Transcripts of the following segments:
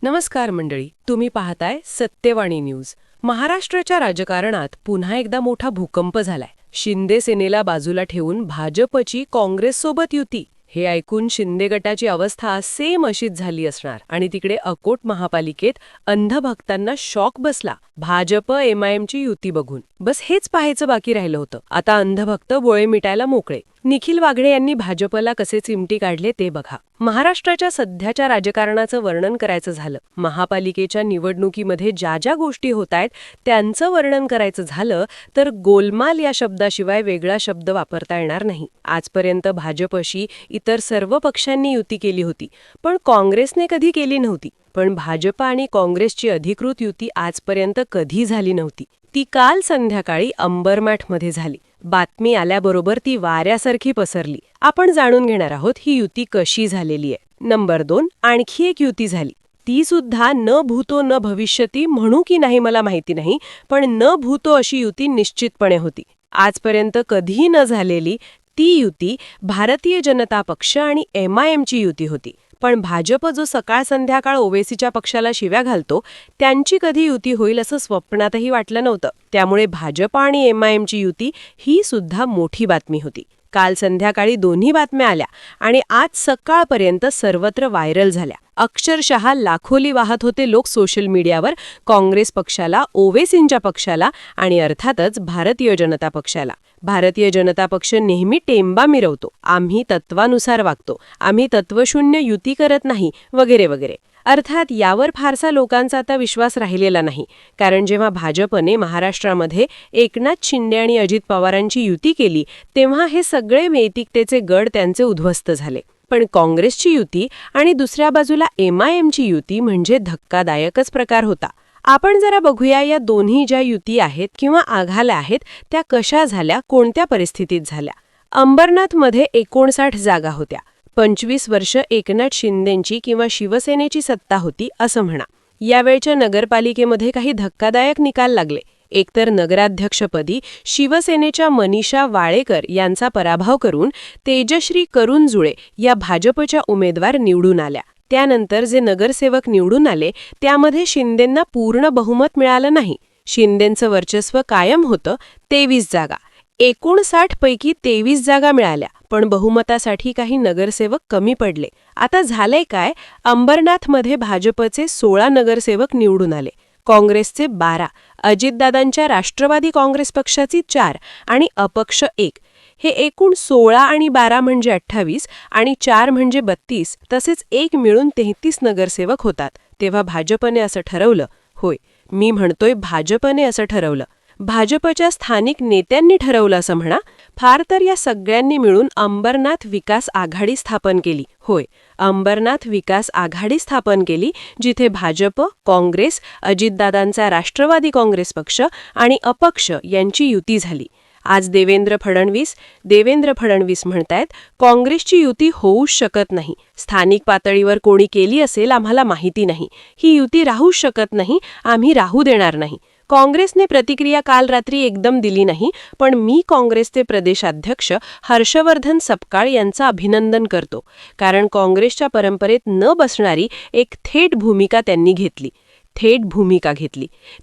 नमस्कार मंडळी, तुम्ही पाहताय सत्यवाणी न्यूज. महाराष्ट्राच्या राजकारणात पुन्हा एकदा मोठा भूकंप झालाय. शिंदे सेनेला बाजूला ठेवून भाजपची काँग्रेससोबत युती. हे ऐकून शिंदे गटाची अवस्था सेम अशीच झाली असणार. आणि तिकडे अकोट महापालिकेत अंधभक्तांना शॉक बसला भाजप एमआयएमची युती बघून. बस हेच पाहायचं बाकी राहिलं होतं. आता अंधभक्त बोळे मिटायला मोकळे. निखिल वाघडे यांनी भाजपला कसे चिमटी काढले ते बघा. महाराष्ट्राच्या सध्याच्या राजकारणाचं वर्णन करायचं झालं, महापालिकेच्या निवडणुकीमध्ये ज्या ज्या गोष्टी होतायत त्यांचं वर्णन करायचं झालं तर गोलमाल या शब्दाशिवाय वेगळा शब्द वापरता येणार नाही. आजपर्यंत भाजपशी इतर सर्व पक्षांनी युती केली होती, पण काँग्रेसने कधी केली नव्हती. पण भाजप आणि काँग्रेसची अधिकृत युती आजपर्यंत कधी झाली नव्हती. ती काल संध्याकाळी अंबरमाठमध्ये झाली. बातमी आल्याबरोबर ती वाऱ्यासारखी पसरली. आपण जाणून घेणार आहोत ही युती कशी झालेली आहे. नंबर 2, आणखी एक युती झाली. ती सुद्धा न भूतो न भविष्यती म्हणू की नाही मला माहिती नाही, पण न भूतो अशी युती निश्चितपणे होती. आजपर्यंत कधीही न झालेली ती युती भारतीय जनता पक्ष आणि एमआयएमची युती होती. पण भाजप जो सकाळ संध्याकाळ ओवेसीच्या पक्षाला शिव्या घालतो, त्यांची कधी युती होईल असं स्वप्नातही वाटलं नव्हतं. त्यामुळे भाजप आणि एमआयएमची युती ही सुद्धा मोठी बातमी होती. काल संध्याकाळी दोन्ही बातम्या आल्या आणि आज सकाळपर्यंत सर्वत्र व्हायरल झाल्या. अक्षरशः लाखोली वाहत होते लोक सोशल मीडियावर काँग्रेस पक्षाला, ओवेसींच्या पक्षाला आणि अर्थातच भारतीय जनता पक्षाला. भारतीय जनता पक्ष नेहमी टेंबा मिरवतो, आम्ही तत्वानुसार वागतो, आम्ही तत्वशून्य युती करत नाही, वगैरे वगैरे. अर्थात यावर फारसा लोकांचा आता विश्वास राहिलेला नाही, कारण जेव्हा भाजपने महाराष्ट्रामध्ये एकनाथ शिंदे आणि अजित पवारांची युती केली तेव्हा हे सगळे नैतिकतेचे गड त्यांचे उद्ध्वस्त झाले. पण काँग्रेसची युती आणि दुसऱ्या बाजूला एमआयएमची युती म्हणजे धक्कादायकच प्रकार होता. आपण जरा बघूया या दोन्ही ज्या युती आहेत किंवा आघाड्या आहेत त्या कशा झाल्या, कोणत्या परिस्थितीत झाल्या. अंबरनाथमध्ये 59 जागा होत्या. 25 वर्ष एकनाथ शिंदेंची किंवा शिवसेनेची सत्ता होती असं म्हणा. यावेळच्या नगरपालिकेमध्ये काही धक्कादायक निकाल लागले. एकतर नगराध्यक्षपदी शिवसेनेच्या मनीषा वाळेकर यांचा पराभव करून तेजश्री करुणजुळे या भाजपच्या उमेदवार निवडून आल्या. त्यानंतर जे नगरसेवक निवडून आले त्यामध्ये शिंदेंना पूर्ण बहुमत मिळालं नाही. शिंदेंचं वर्चस्व कायम होतं. 23 जागा, 59 पैकी 23 जागा मिळाल्या, पण बहुमतासाठी काही नगरसेवक कमी पडले. आता झालंय काय, अंबरनाथमध्ये भाजपचे 16 नगरसेवक निवडून आले, काँग्रेसचे 12, अजितदादांच्या राष्ट्रवादी काँग्रेस पक्षाची 4 आणि अपक्ष 1. हे एकूण 16 आणि 12 म्हणजे 28 आणि 4 म्हणजे 32, तसेच 1 मिळून 33 नगरसेवक होतात. तेव्हा भाजपने असं ठरवलं, होय मी म्हणतोय भाजपने असं ठरवलं, भाजपच्या स्थानिक नेत्यांनी ठरवलं असं म्हणा, फार तर या सगळ्यांनी मिळून अंबरनाथ विकास आघाडी स्थापन केली. होय, अंबरनाथ विकास आघाडी स्थापन केली, जिथे भाजप, काँग्रेस, अजितदादांचा राष्ट्रवादी काँग्रेस पक्ष आणि अपक्ष यांची युती झाली. आज देवेंद्र फडणवीस म्हणतायत काँग्रेसची युती होऊच शकत नाही. स्थानिक पातळीवर कोणी केली असेल आम्हाला माहिती नाही. ही युती राहूच शकत नाही, आम्ही राहू देणार नाही. काँग्रेसने प्रतिक्रिया काल रात्री एकदम दिली नाही, पण मी काँग्रेसचे प्रदेशाध्यक्ष हर्षवर्धन सपकाळ यांचं अभिनंदन करतो, कारण काँग्रेसच्या परंपरेत न बसणारी एक थेट भूमिका त्यांनी घेतली.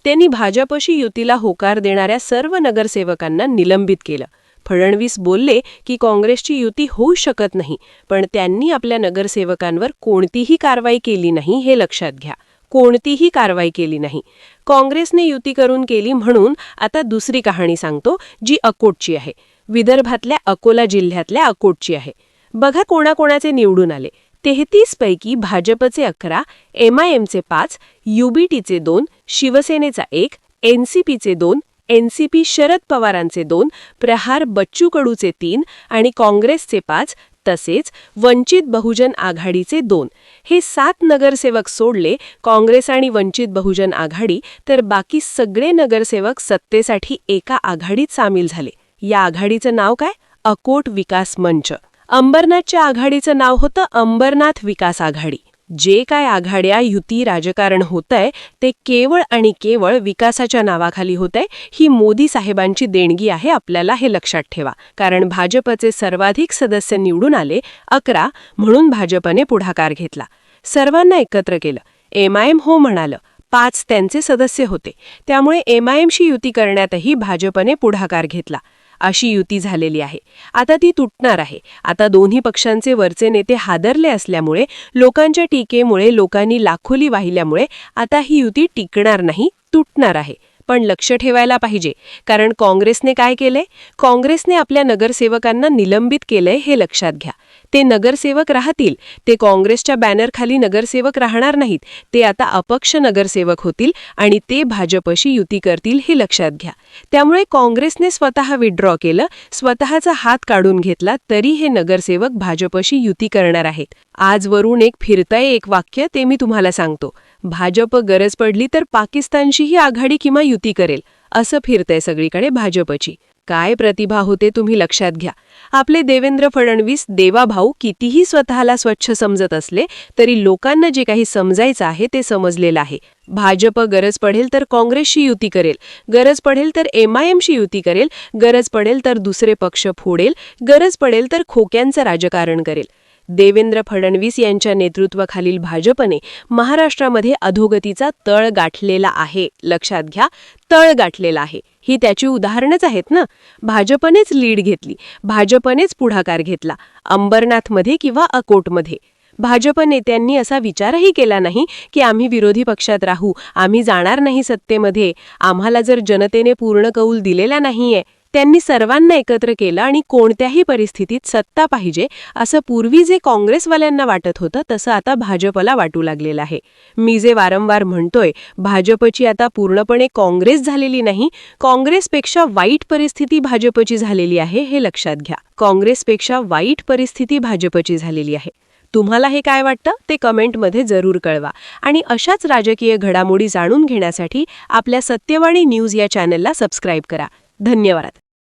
त्यांनी भाजपशी युतीला होकार देणाऱ्या सर्व नगरसेवकांना निलंबित केलं. फडणवीस बोलले की काँग्रेसची युती होऊ शकत नाही, पण त्यांनी आपल्या नगरसेवकांवर कोणतीही कारवाई केली नाही, हे लक्षात घ्या. कोणतीही कारवाई केली नाही. काँग्रेसने युती करून केली म्हणून आता दुसरी कहाणी सांगतो, जी अकोटची आहे. विदर्भातल्या अकोला जिल्ह्यातल्या अकोटची आहे. बघा कोणाकोणाचे निवडून आले. 33 पैकी भाजपचे 11, एमआयएमचे 5, युबीटीचे 2, शिवसेनेचा 1, एनसीपीचे 2, एनसीपी शरद पवारांचे 2, प्रहार बच्चू कडूचे 3 आणि काँग्रेसचे 5, तसेच वंचित बहुजन आघाडीचे 2. हे 7 नगरसेवक सोडले काँग्रेस आणि वंचित बहुजन आघाडी, तर बाकी सगळे नगरसेवक सत्तेसाठी एका आघाडीत सामील झाले. या आघाडीचं नाव काय? अकोट विकास मंच. अंबरनाथच्या आघाडीचं नाव होतं अंबरनाथ विकास आघाडी. जे काय आघाड्या युती राजकारण होतंय ते केवळ आणि केवळ विकासाच्या नावाखाली होतंय. ही मोदी साहेबांची देणगी आहे, आपल्याला हे लक्षात ठेवा. कारण भाजपचे सर्वाधिक सदस्य निवडून आले 11, म्हणून भाजपने पुढाकार घेतला. सर्वांना एकत्र केलं. MIM हो म्हणालं. 5 त्यांचे सदस्य होते. त्यामुळे MIMशी युती करण्यातही भाजपने पुढाकार घेतला. अशी युती झालेली आहे. आता ती तुटणार आहे. आता दोन्ही पक्षांचे वरचे नेते हादरले असल्यामुळे, लोकांच्या टीकेमुळे, लोकांनी लाखोली वाहिल्यामुळे आता ही युती टिकणार नाही, तुटणार आहे. पण लक्ष ठेवायला पाहिजे, कारण काँग्रेसने काय केलंय? काँग्रेसने आपल्या नगरसेवकांना निलंबित केलंय, हे लक्षात घ्या. ते नगरसेवक राहतील, ते काँग्रेसच्या बॅनरखाली नगरसेवक राहणार नाहीत. ते आता अपक्ष नगरसेवक होतील आणि ते भाजपशी युती करतील, हे लक्षात घ्या. त्यामुळे काँग्रेसने स्वतः विथड्रॉ केलं, स्वतःचा हात काढून घेतला, तरी हे नगरसेवक भाजपशी युती करणार आहेत. आजवरून एक फिरतंय एक वाक्य, ते मी तुम्हाला सांगतो. भाजप गरज पडली तर पाकिस्तानशीही आघाडी किंवा युती करेल, असं फिरतंय सगळीकडे भाजपची. काय प्रतिभा होते तुम्ही लक्षात घ्या. आपले देवेंद्र फडणवीस देवाभाऊ कितीही स्वतःला स्वच्छ समजत असले तरी लोकांना जे काही समजायचं आहे ते समजलेलं आहे. भाजप गरज पडेल तर काँग्रेसशी युती करेल, गरज पडेल तर MIMशी युती करेल, गरज पडेल तर दुसरे पक्ष फोडेल, गरज पडेल तर खोक्यांचं राजकारण करेल. देवेंद्र फडणवीस यांच्या नेतृत्वाखालील भाजपने महाराष्ट्रामध्ये अधोगतीचा तळ गाठलेला आहे. लक्षात घ्या, तळ गाठलेला आहे. ही त्याची उदाहरणच आहेत ना. भाजपनेच लीड घेतली, भाजपनेच पुढाकार घेतला, अंबरनाथमध्ये किंवा अकोटमध्ये. भाजप नेत्यांनी असा विचारही केला नाही की आम्ही विरोधी पक्षात राहू, आम्ही जाणार नाही सत्तेमध्ये, आम्हाला जर जनतेने पूर्ण कौल दिलेला नाहीये. त्यांनी सर्वांना एकत्र केलं आणि कोणत्याही परिस्थितीत सत्ता पाहिजे असं पूर्वी जे काँग्रेसवाल्यांना वाटत होतं तसं आता भाजपला वाटू लागलेलं आहे. मी जे वारंवार म्हणतोय, भाजपची आता पूर्णपणे काँग्रेस झालेली नाही, काँग्रेसपेक्षा वाईट परिस्थिती भाजपची झालेली आहे, हे लक्षात घ्या. काँग्रेसपेक्षा वाईट परिस्थिती भाजपची झालेली आहे. तुम्हाला हे काय वाटतं ते कमेंटमध्ये जरूर कळवा. आणि अशाच राजकीय घडामोडी जाणून घेण्यासाठी आपल्या सत्यवाणी न्यूज या चॅनलला सबस्क्राईब करा. धन्यवाद.